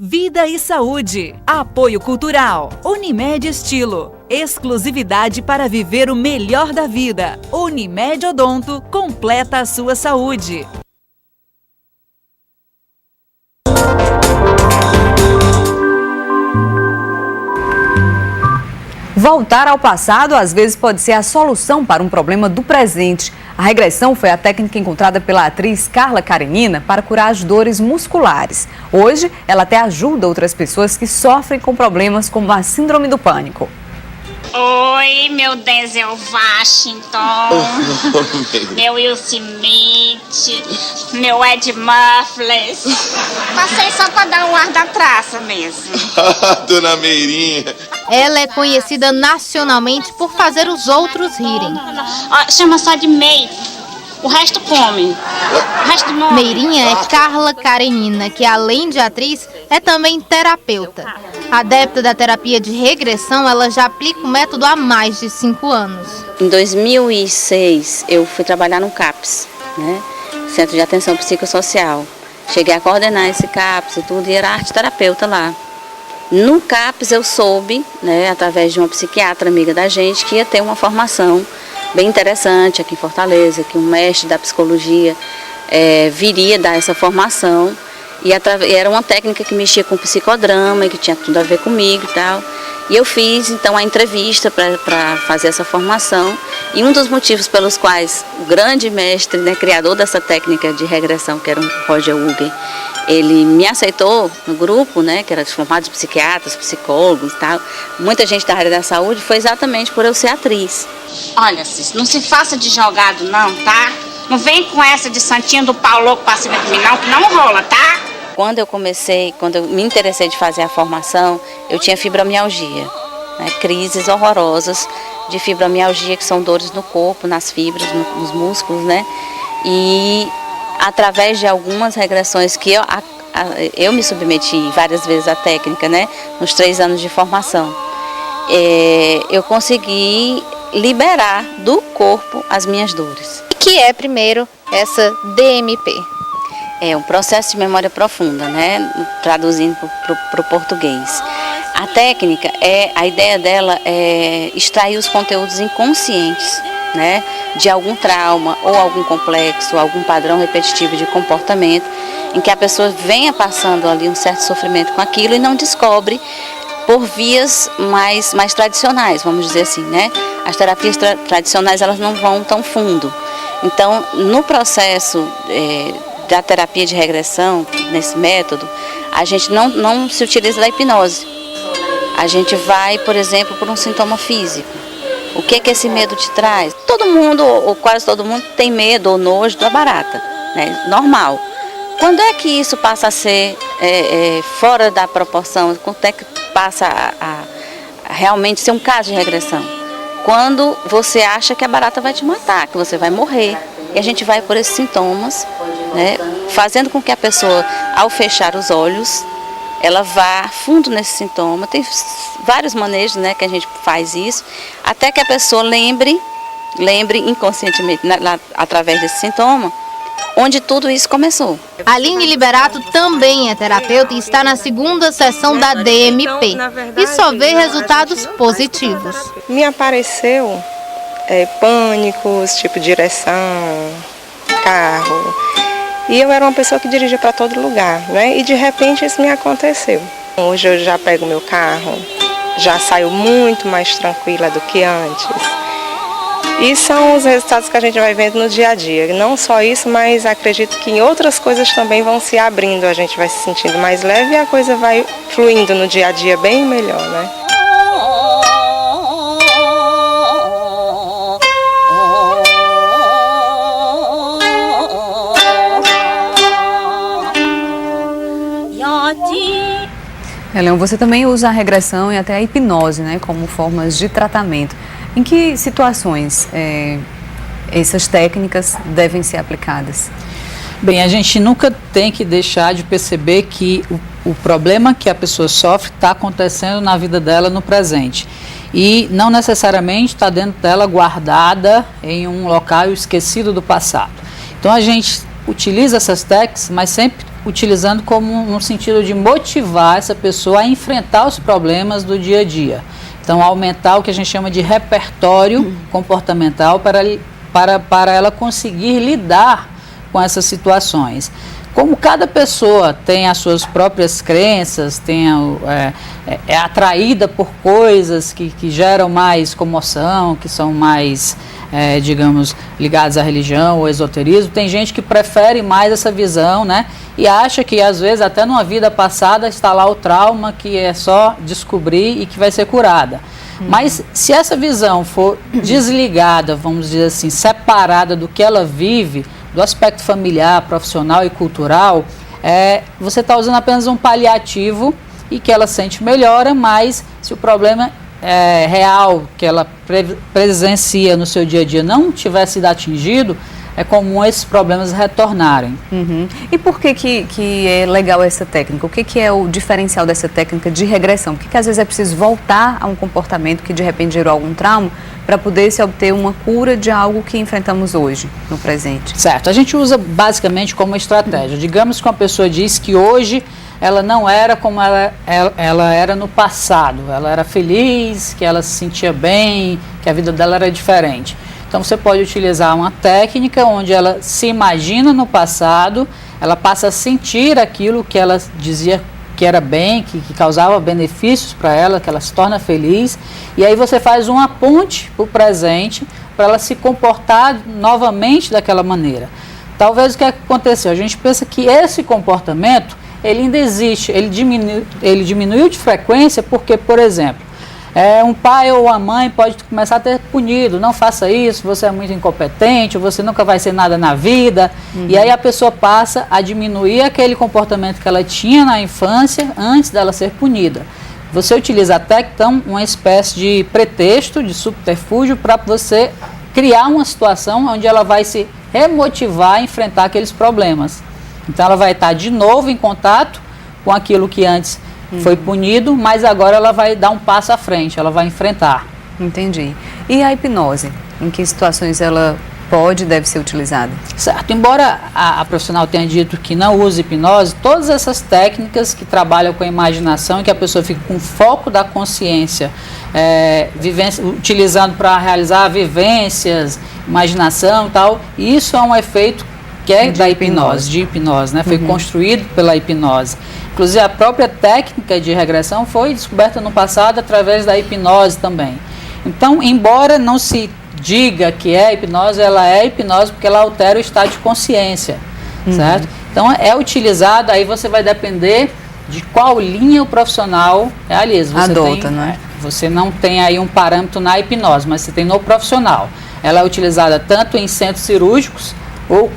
Vida e saúde. Apoio cultural. Unimed Estilo. Exclusividade para viver o melhor da vida. Unimed Odonto completa a sua saúde. Voltar ao passado às vezes pode ser a solução para um problema do presente. A regressão foi a técnica encontrada pela atriz Carla Karenina para curar as dores musculares. Hoje, ela até ajuda outras pessoas que sofrem com problemas como a síndrome do pânico. Oi, meu Denzel Washington, meu Will Smith, meu Ed Muffles. Passei só pra dar um ar da traça mesmo. Dona Meirinha. Ela é conhecida nacionalmente por fazer os outros rirem. Chama só de May. O resto come. O resto morre. Meirinha é Carla Karenina, que além de atriz, é também terapeuta. Adepta da terapia de regressão, ela já aplica o método há mais de 5 anos. Em 2006, eu fui trabalhar no CAPS, né? Centro de Atenção Psicossocial. Cheguei a coordenar esse CAPS e tudo, e era arte-terapeuta lá. No CAPS eu soube, né, através de uma psiquiatra amiga da gente, que ia ter uma formação bem interessante aqui em Fortaleza, que um mestre da psicologia viria dar essa formação. E era uma técnica que mexia com psicodrama e que tinha tudo a ver comigo e tal. E eu fiz, então, a entrevista para fazer essa formação. E um dos motivos pelos quais o grande mestre, né, criador dessa técnica de regressão, que era o Roger Uger, ele me aceitou no grupo, né, que era formado de psiquiatras, psicólogos e tal. Muita gente da área da saúde, foi exatamente por eu ser atriz. Olha, Cis, não se faça de jogado não, tá? Não vem com essa de santinho do pau louco pra cima de mim não, que não rola, tá? Quando eu me interessei de fazer a formação, eu tinha fibromialgia, né, crises horrorosas de fibromialgia, que são dores no corpo, nas fibras, nos músculos, né? E através de algumas regressões que eu me submeti várias vezes à técnica, né, nos 3 anos de formação, eu consegui liberar do corpo as minhas dores. O que é, primeiro, essa DMP? É um processo de memória profunda, né? Traduzindo para o português. A técnica, a ideia dela é extrair os conteúdos inconscientes, né, de algum trauma ou algum complexo, algum padrão repetitivo de comportamento, em que a pessoa venha passando ali um certo sofrimento com aquilo e não descobre por vias mais tradicionais, vamos dizer assim, né? As terapias tradicionais, elas não vão tão fundo. Então, no processo da terapia de regressão, nesse método, a gente não se utiliza da hipnose. A gente vai, por exemplo, por um sintoma físico. O que esse medo te traz? Todo mundo, ou quase todo mundo, tem medo ou nojo da barata, né? Normal. Quando é que isso passa a ser fora da proporção? Quando é que passa a realmente ser um caso de regressão? Quando você acha que a barata vai te matar, que você vai morrer. E a gente vai por esses sintomas, né, fazendo com que a pessoa, ao fechar os olhos, ela vá fundo nesse sintoma. Tem vários manejos, né, que a gente faz isso, até que a pessoa lembre inconscientemente, através desse sintoma, onde tudo isso começou. Aline Liberato também é terapeuta e está na 2ª sessão da DMP e só vê resultados positivos. Me apareceu pânicos, tipo direção, carro. E eu era uma pessoa que dirigia para todo lugar, né? E de repente isso me aconteceu. Hoje eu já pego meu carro, já saio muito mais tranquila do que antes. E são os resultados que a gente vai vendo no dia a dia. Não só isso, mas acredito que em outras coisas também vão se abrindo. A gente vai se sentindo mais leve e a coisa vai fluindo no dia a dia bem melhor, né? Leão, você também usa a regressão e até a hipnose, né, como formas de tratamento. Em que situações essas técnicas devem ser aplicadas? Bem, a gente nunca tem que deixar de perceber que o problema que a pessoa sofre está acontecendo na vida dela no presente. E não necessariamente está dentro dela guardada em um local esquecido do passado. Então a gente utiliza essas técnicas, mas sempre utilizando como no sentido de motivar essa pessoa a enfrentar os problemas do dia a dia. Então, aumentar o que a gente chama de repertório comportamental para ela conseguir lidar com essas situações. Como cada pessoa tem as suas próprias crenças, é atraída por coisas que geram mais comoção, que são mais, digamos, ligadas à religião ou esoterismo, tem gente que prefere mais essa visão, né? E acha que, às vezes, até numa vida passada está lá o trauma que é só descobrir e que vai ser curada. Mas se essa visão for desligada, vamos dizer assim, separada do que ela vive, do aspecto familiar, profissional e cultural, você está usando apenas um paliativo e que ela sente melhora, mas se o problema real que ela presencia no seu dia a dia não tiver sido atingido, é comum esses problemas retornarem. E por que é legal essa técnica? O que é o diferencial dessa técnica de regressão? Por que às vezes é preciso voltar a um comportamento que de repente gerou algum trauma para poder se obter uma cura de algo que enfrentamos hoje, no presente? Certo. A gente usa basicamente como estratégia. Digamos que uma pessoa diz que hoje ela não era como ela era no passado. Ela era feliz, que ela se sentia bem, que a vida dela era diferente. Então, você pode utilizar uma técnica onde ela se imagina no passado, ela passa a sentir aquilo que ela dizia que era bem, que causava benefícios para ela, que ela se torna feliz, e aí você faz uma ponte para o presente, para ela se comportar novamente daquela maneira. Talvez o que aconteceu? A gente pensa que esse comportamento, ele ainda existe, ele diminuiu de frequência porque, por exemplo, um pai ou uma mãe pode começar a ter punido, não faça isso, você é muito incompetente, você nunca vai ser nada na vida, e aí a pessoa passa a diminuir aquele comportamento que ela tinha na infância antes dela ser punida. Você utiliza até então uma espécie de pretexto, de subterfúgio, para você criar uma situação onde ela vai se remotivar a enfrentar aqueles problemas. Então ela vai estar de novo em contato com aquilo que antes foi punido, mas agora ela vai dar um passo à frente, ela vai enfrentar. Entendi. E a hipnose? Em que situações ela pode e deve ser utilizada? Certo. Embora a profissional tenha dito que não usa hipnose, todas essas técnicas que trabalham com a imaginação e que a pessoa fica com foco da consciência, utilizando para realizar vivências, imaginação e tal, isso é um efeito que é da hipnose, né? Foi construído pela hipnose. Inclusive, a própria técnica de regressão foi descoberta no passado através da hipnose também. Então, embora não se diga que é hipnose, ela é hipnose porque ela altera o estado de consciência, certo? Então, é utilizado, aí você vai depender de qual linha o profissional realiza. Você adota, não é? Você não tem aí um parâmetro na hipnose, mas você tem no profissional. Ela é utilizada tanto em centros cirúrgicos ou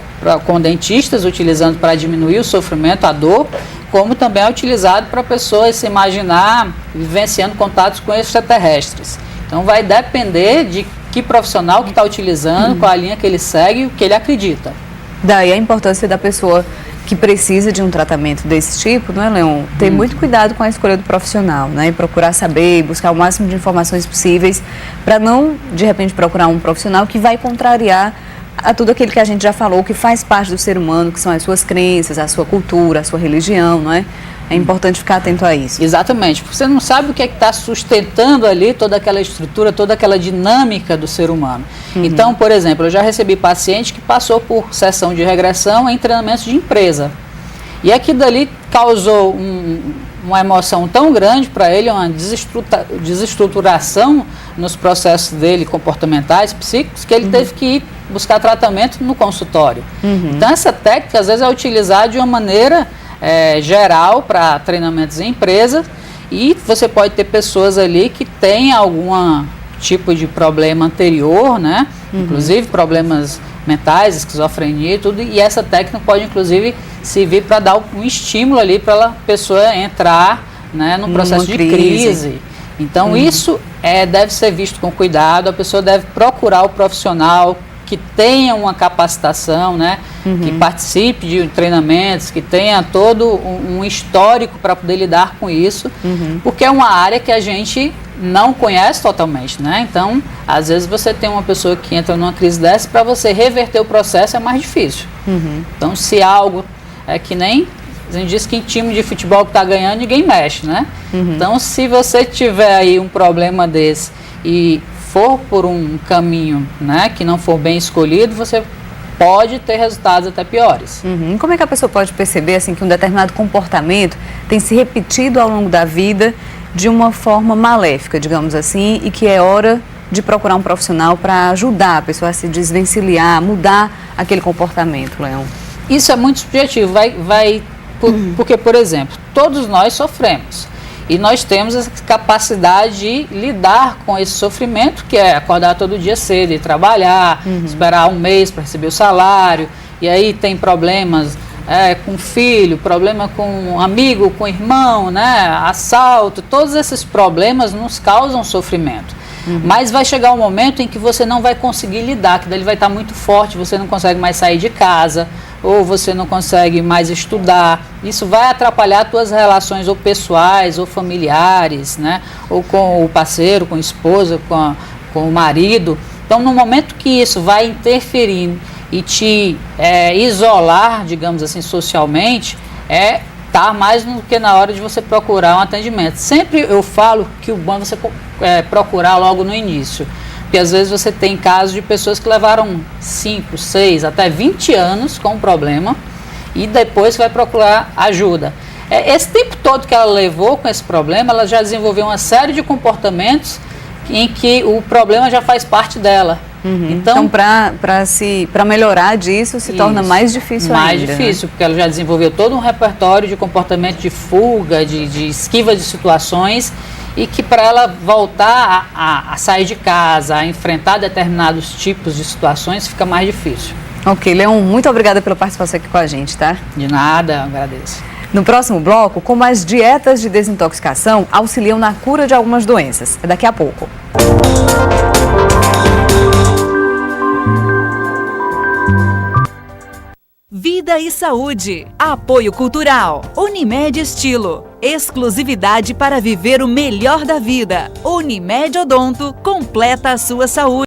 com dentistas, utilizando para diminuir o sofrimento, a dor, como também é utilizado para pessoas se imaginar vivenciando contatos com extraterrestres. Então vai depender de que profissional que está utilizando, qual a linha que ele segue e o que ele acredita. Daí a importância da pessoa que precisa de um tratamento desse tipo, não é, Leon? Ter muito cuidado com a escolha do profissional, né? E procurar saber, buscar o máximo de informações possíveis para não, de repente, procurar um profissional que vai contrariar a tudo aquilo que a gente já falou, que faz parte do ser humano, que são as suas crenças, a sua cultura, a sua religião, não é? É importante ficar atento a isso. Exatamente, porque você não sabe o que é que está sustentando ali toda aquela estrutura, toda aquela dinâmica do ser humano. Então, por exemplo, eu já recebi paciente que passou por sessão de regressão em treinamentos de empresa. E aquilo dali causou uma emoção tão grande para ele, uma desestruturação nos processos dele, comportamentais, psíquicos, que ele teve que ir buscar tratamento no consultório. Então, essa técnica, às vezes, é utilizada de uma maneira geral para treinamentos em empresa, e você pode ter pessoas ali que têm algum tipo de problema anterior, né? Inclusive problemas mentais, esquizofrenia e tudo, e essa técnica pode, inclusive, servir para dar um estímulo ali para a pessoa entrar, né, num processo de crise. Então, isso deve ser visto com cuidado, a pessoa deve procurar o profissional que tenha uma capacitação, né, que participe de treinamentos, que tenha todo um histórico para poder lidar com isso, porque é uma área que a gente não conhece totalmente, né? Então, às vezes você tem uma pessoa que entra numa crise dessa, para você reverter o processo é mais difícil. Então, se algo que nem A gente diz que em time de futebol que está ganhando, ninguém mexe, né? Então, se você tiver aí um problema desse e for por um caminho, né, que não for bem escolhido, você pode ter resultados até piores. Como é que a pessoa pode perceber assim, que um determinado comportamento tem se repetido ao longo da vida de uma forma maléfica, digamos assim, e que é hora de procurar um profissional para ajudar a pessoa a se desvencilhar, mudar aquele comportamento, Leão? Isso é muito subjetivo, porque, por exemplo, todos nós sofremos e nós temos a capacidade de lidar com esse sofrimento, que é acordar todo dia cedo e trabalhar, esperar um mês para receber o salário, e aí tem problemas com o filho, problema com um amigo, com o irmão, né, assalto, todos esses problemas nos causam sofrimento. Mas vai chegar um momento em que você não vai conseguir lidar, que daí ele vai estar muito forte, você não consegue mais sair de casa, ou você não consegue mais estudar. Isso vai atrapalhar as tuas relações ou pessoais ou familiares, né? Ou com o parceiro, com a esposa, com o marido. Então, no momento que isso vai interferir e te isolar, digamos assim, socialmente, tá mais do que na hora de você procurar um atendimento. Sempre eu falo que o bom é você procurar logo no início. Porque às vezes você tem casos de pessoas que levaram 5, 6, até 20 anos com um problema e depois vai procurar ajuda. Esse tempo todo que ela levou com esse problema, ela já desenvolveu uma série de comportamentos em que o problema já faz parte dela. Então para melhorar disso se torna mais difícil ainda. Mais difícil, porque ela já desenvolveu todo um repertório de comportamento de fuga, de esquiva de situações, e que para ela voltar a sair de casa, a enfrentar determinados tipos de situações, fica mais difícil. Ok, Leão, muito obrigada pela participação aqui com a gente, tá? De nada, agradeço. No próximo bloco, como as dietas de desintoxicação auxiliam na cura de algumas doenças. É daqui a pouco. Vida e saúde. Apoio cultural. Unimed Estilo. Exclusividade para viver o melhor da vida. Unimed Odonto completa a sua saúde.